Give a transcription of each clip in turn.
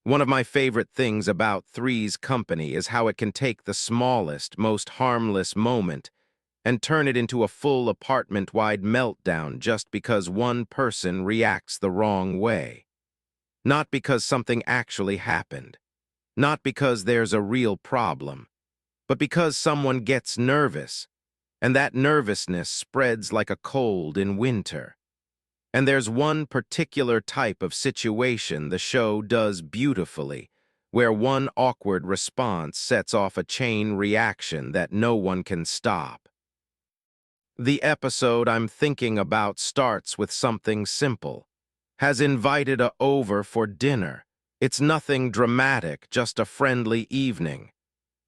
One of my favorite things about Three's Company is how it can take the smallest, most harmless moment and turn it into a full apartment-wide meltdown just because one person reacts the wrong way. Not because something actually happened. Not because there's a real problem. But because someone gets nervous, and that nervousness spreads like a cold in winter. And there's one particular type of situation the show does beautifully, where one awkward response sets off a chain reaction that no one can stop. The episode I'm thinking about starts with something simple. Has invited a over for dinner. It's nothing dramatic, just a friendly evening.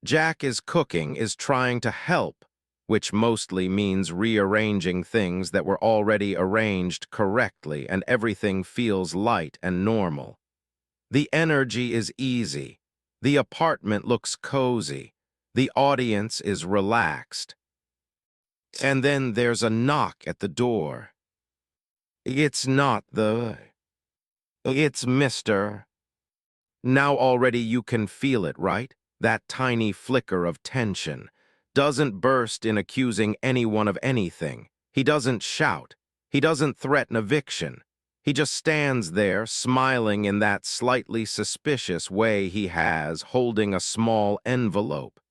Jack is cooking, is trying to help, which mostly means rearranging things that were already arranged correctly, and everything feels light and normal. The energy is easy. The apartment looks cozy. The audience is relaxed. And then there's a knock at the door. It's not it's Mr. Now already you can feel it, right? That tiny flicker of tension. Doesn't burst in accusing anyone of anything. He doesn't shout. He doesn't threaten eviction. He just stands there, smiling in that slightly suspicious way he has, holding a small envelope.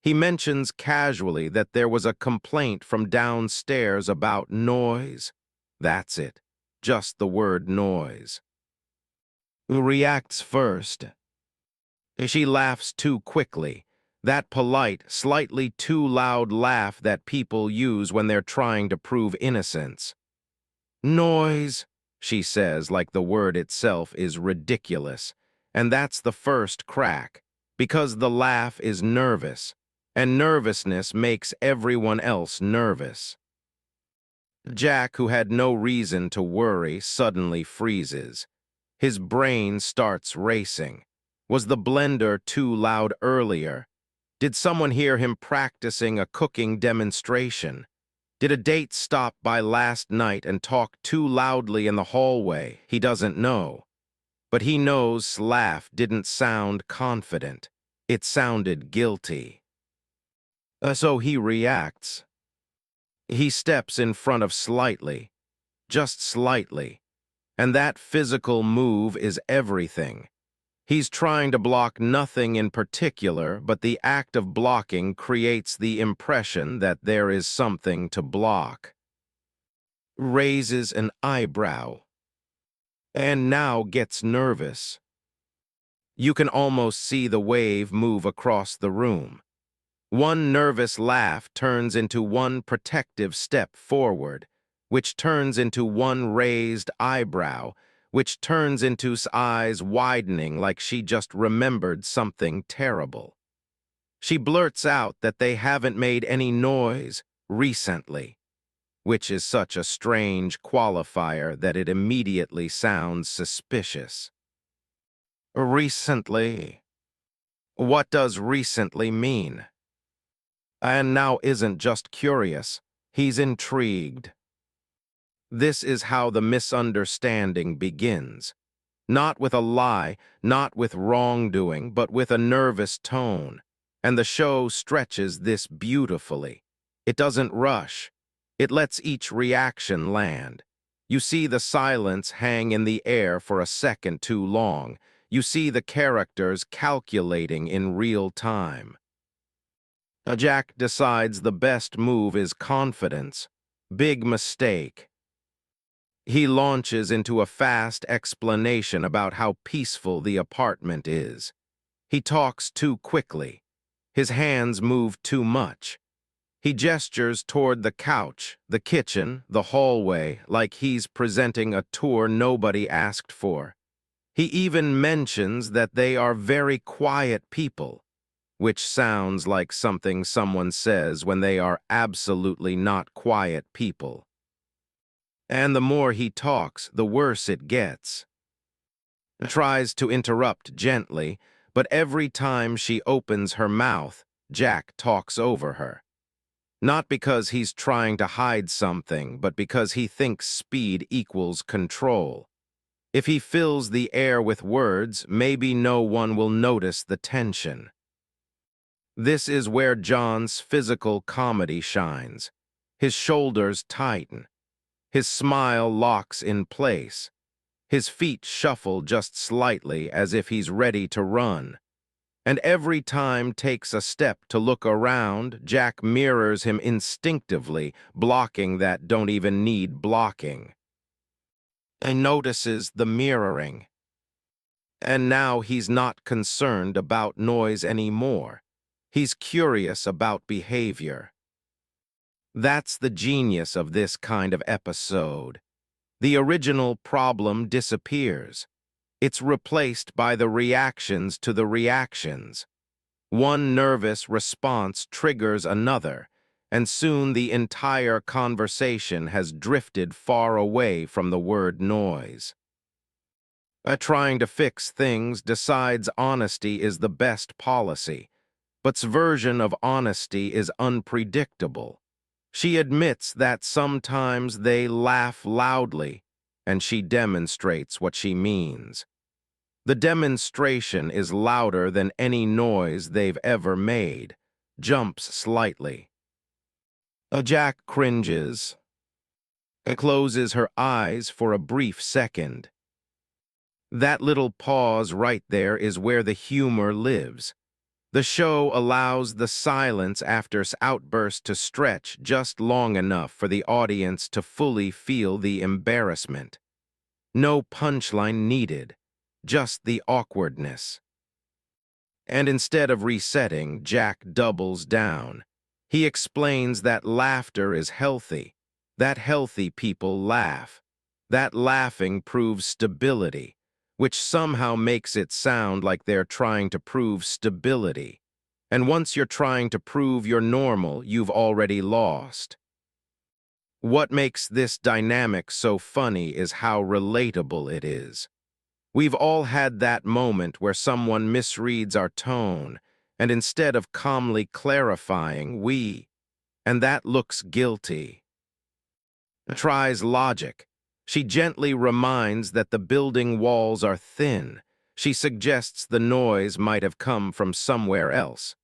He mentions casually that there was a complaint from downstairs about noise. That's it. Just the word noise. Who reacts first? She laughs too quickly. That polite, slightly too loud laugh that people use when they're trying to prove innocence. Noise, she says, like the word itself is ridiculous. And that's the first crack, because the laugh is nervous, and nervousness makes everyone else nervous. Jack, who had no reason to worry, suddenly freezes. His brain starts racing. Was the blender too loud earlier? Did someone hear him practicing a cooking demonstration? Did a date stop by last night and talk too loudly in the hallway? He doesn't know. But he knows laugh didn't sound confident. It sounded guilty. So he reacts. He steps in front of slightly, just slightly, and that physical move is everything. He's trying to block nothing in particular, but the act of blocking creates the impression that there is something to block. Raises an eyebrow. And now gets nervous. You can almost see the wave move across the room. One nervous laugh turns into one protective step forward, which turns into one raised eyebrow, which turns into eyes widening like she just remembered something terrible. She blurts out that they haven't made any noise recently, which is such a strange qualifier that it immediately sounds suspicious. Recently? What does recently mean? And now isn't just curious, he's intrigued. This is how the misunderstanding begins. Not with a lie, not with wrongdoing, but with a nervous tone. And the show stretches this beautifully. It doesn't rush. It lets each reaction land. You see the silence hang in the air for a second too long. You see the characters calculating in real time. Jack decides the best move is confidence. Big mistake. He launches into a fast explanation about how peaceful the apartment is. He talks too quickly. His hands move too much. He gestures toward the couch, the kitchen, the hallway, like he's presenting a tour nobody asked for. He even mentions that they are very quiet people, which sounds like something someone says when they are absolutely not quiet people. And the more he talks, the worse it gets. Tries to interrupt gently, but every time she opens her mouth, Jack talks over her. Not because he's trying to hide something, but because he thinks speed equals control. If he fills the air with words, maybe no one will notice the tension. This is where John's physical comedy shines. His shoulders tighten. His smile locks in place. His feet shuffle just slightly as if he's ready to run. And every time takes a step to look around, Jack mirrors him instinctively, blocking that don't even need blocking. He notices the mirroring. And now he's not concerned about noise anymore. He's curious about behavior. That's the genius of this kind of episode. The original problem disappears. It's replaced by the reactions to the reactions. One nervous response triggers another, and soon the entire conversation has drifted far away from the word noise. Trying to fix things decides honesty is the best policy, but's version of honesty is unpredictable. She admits that sometimes they laugh loudly, and she demonstrates what she means. The demonstration is louder than any noise they've ever made, jumps slightly. Jack cringes, closes her eyes for a brief second. That little pause right there is where the humor lives. The show allows the silence after outburst to stretch just long enough for the audience to fully feel the embarrassment. No punchline needed, just the awkwardness. And instead of resetting, Jack doubles down. He explains that laughter is healthy, that healthy people laugh, that laughing proves stability, which somehow makes it sound like they're trying to prove stability. And once you're trying to prove you're normal, you've already lost. What makes this dynamic so funny is how relatable it is. We've all had that moment where someone misreads our tone, and instead of calmly clarifying, and that looks guilty. Tries logic. She gently reminds that the building walls are thin. She suggests the noise might have come from somewhere else.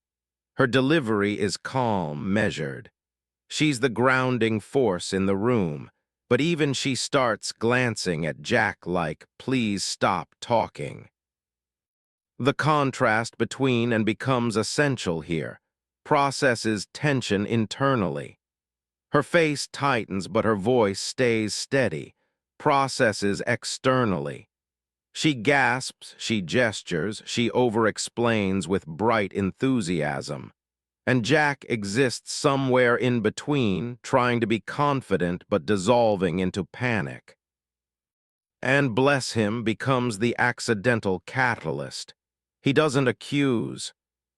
Her delivery is calm, measured. She's the grounding force in the room, but even she starts glancing at Jack like, please stop talking. The contrast between and becomes essential here, processes tension internally. Her face tightens, but her voice stays steady, processes externally. She gasps, she gestures, she over-explains with bright enthusiasm. And Jack exists somewhere in between, trying to be confident but dissolving into panic. And bless him becomes the accidental catalyst. He doesn't accuse.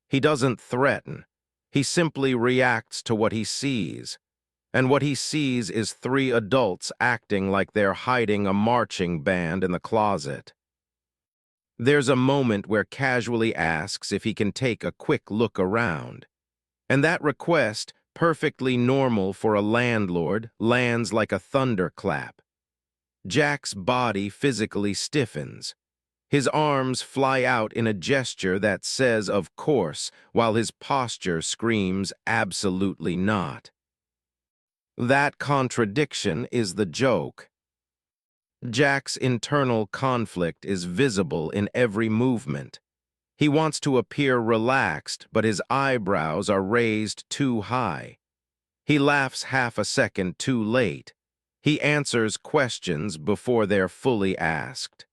He doesn't threaten. He simply reacts to what he sees. And what he sees is three adults acting like they're hiding a marching band in the closet. There's a moment where casually asks if he can take a quick look around. And that request, perfectly normal for a landlord, lands like a thunderclap. Jack's body physically stiffens. His arms fly out in a gesture that says, of course, while his posture screams, absolutely not. That contradiction is the joke. Jack's internal conflict is visible in every movement. He wants to appear relaxed, but his eyebrows are raised too high. He laughs half a second too late. He answers questions before they're fully asked.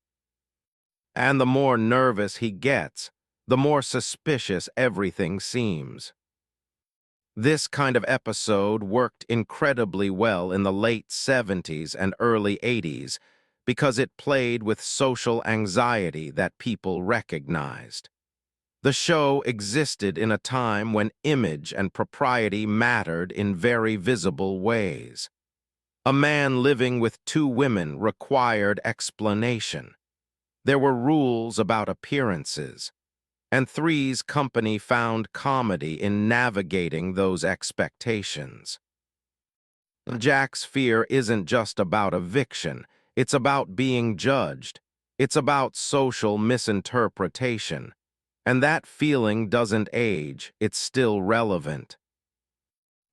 And the more nervous he gets, the more suspicious everything seems. This kind of episode worked incredibly well in the late 70s and early 80s because it played with social anxiety that people recognized. The show existed in a time when image and propriety mattered in very visible ways. A man living with two women required explanation. There were rules about appearances, and Three's Company found comedy in navigating those expectations. Jack's fear isn't just about eviction, It's about being judged. It's about social misinterpretation. And that feeling doesn't age, it's still relevant.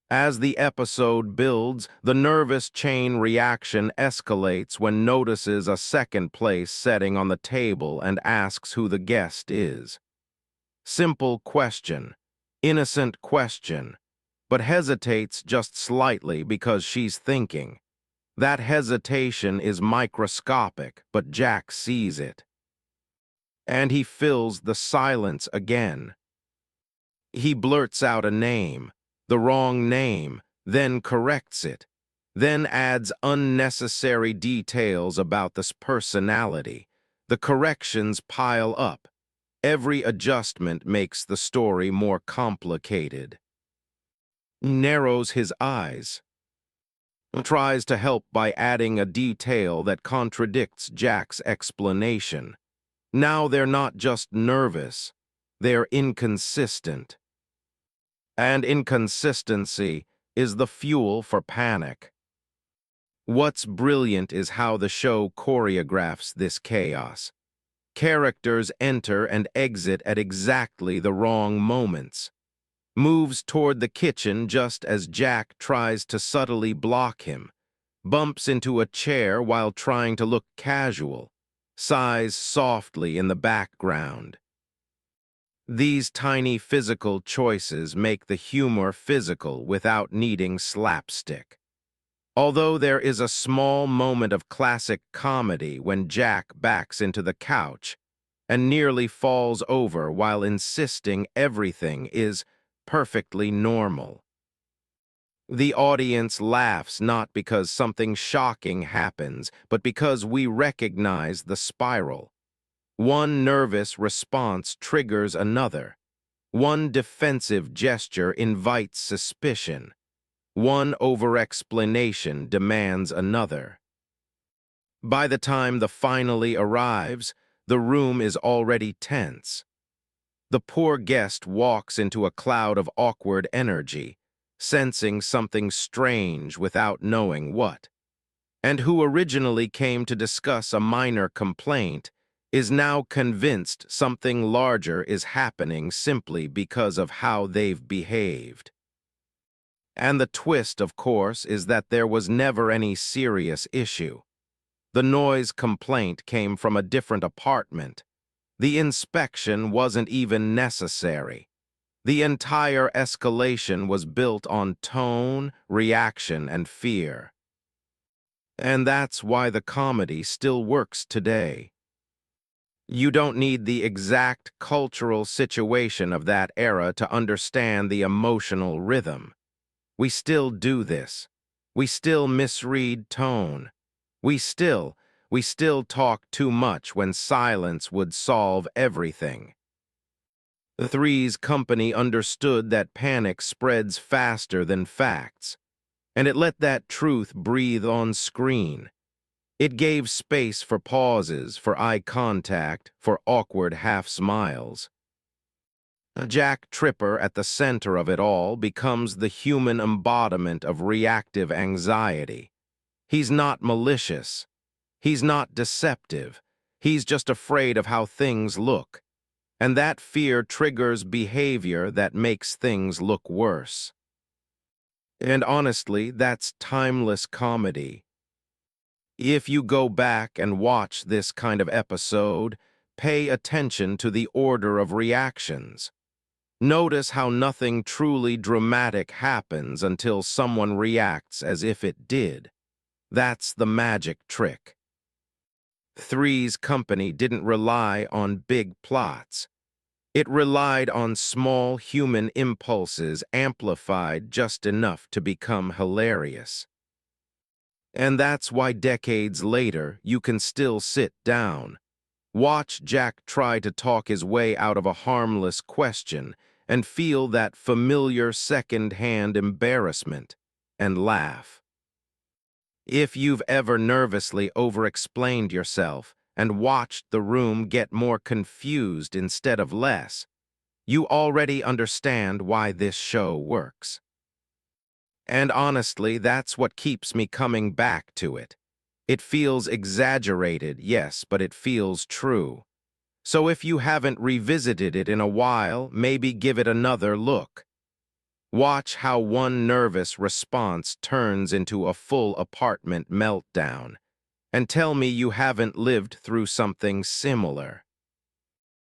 As the episode builds, the nervous chain reaction escalates when notices a second-place setting on the table and asks who the guest is. Simple question, innocent question, but hesitates just slightly because she's thinking. That hesitation is microscopic, but Jack sees it. And he fills the silence again. He blurts out a name, the wrong name, then corrects it, then adds unnecessary details about this personality. The corrections pile up. Every adjustment makes the story more complicated. Narrows his eyes. Tries to help by adding a detail that contradicts Jack's explanation. Now they're not just nervous, they're inconsistent. And inconsistency is the fuel for panic. What's brilliant is how the show choreographs this chaos. Characters enter and exit at exactly the wrong moments. Moves toward the kitchen just as Jack tries to subtly block him. Bumps into a chair while trying to look casual. Sighs softly in the background. These tiny physical choices make the humor physical without needing slapstick. Although there is a small moment of classic comedy when Jack backs into the couch and nearly falls over while insisting everything is perfectly normal. The audience laughs not because something shocking happens, but because we recognize the spiral. One nervous response triggers another. One defensive gesture invites suspicion. One over-explanation demands another. By the time the finale arrives, the room is already tense. The poor guest walks into a cloud of awkward energy, sensing something strange without knowing what. And who originally came to discuss a minor complaint is now convinced something larger is happening simply because of how they've behaved. And the twist, of course, is that there was never any serious issue. The noise complaint came from a different apartment. The inspection wasn't even necessary. The entire escalation was built on tone, reaction, and fear. And that's why the comedy still works today. You don't need the exact cultural situation of that era to understand the emotional rhythm. We still do this. We still misread tone. We still talk too much when silence would solve everything. The Three's Company understood that panic spreads faster than facts, and it let that truth breathe on screen. It gave space for pauses, for eye contact, for awkward half-smiles. Jack Tripper, at the center of it all, becomes the human embodiment of reactive anxiety. He's not malicious. He's not deceptive. He's just afraid of how things look. And that fear triggers behavior that makes things look worse. And honestly, that's timeless comedy. If you go back and watch this kind of episode, pay attention to the order of reactions. Notice how nothing truly dramatic happens until someone reacts as if it did. That's the magic trick. Three's Company didn't rely on big plots. It relied on small human impulses amplified just enough to become hilarious. And that's why decades later, you can still sit down, watch Jack try to talk his way out of a harmless question, and feel that familiar second-hand embarrassment, and laugh. If you've ever nervously over-explained yourself and watched the room get more confused instead of less, you already understand why this show works. And honestly, that's what keeps me coming back to it. It feels exaggerated, yes, but it feels true. So if you haven't revisited it in a while, maybe give it another look. Watch how one nervous response turns into a full apartment meltdown, and tell me you haven't lived through something similar.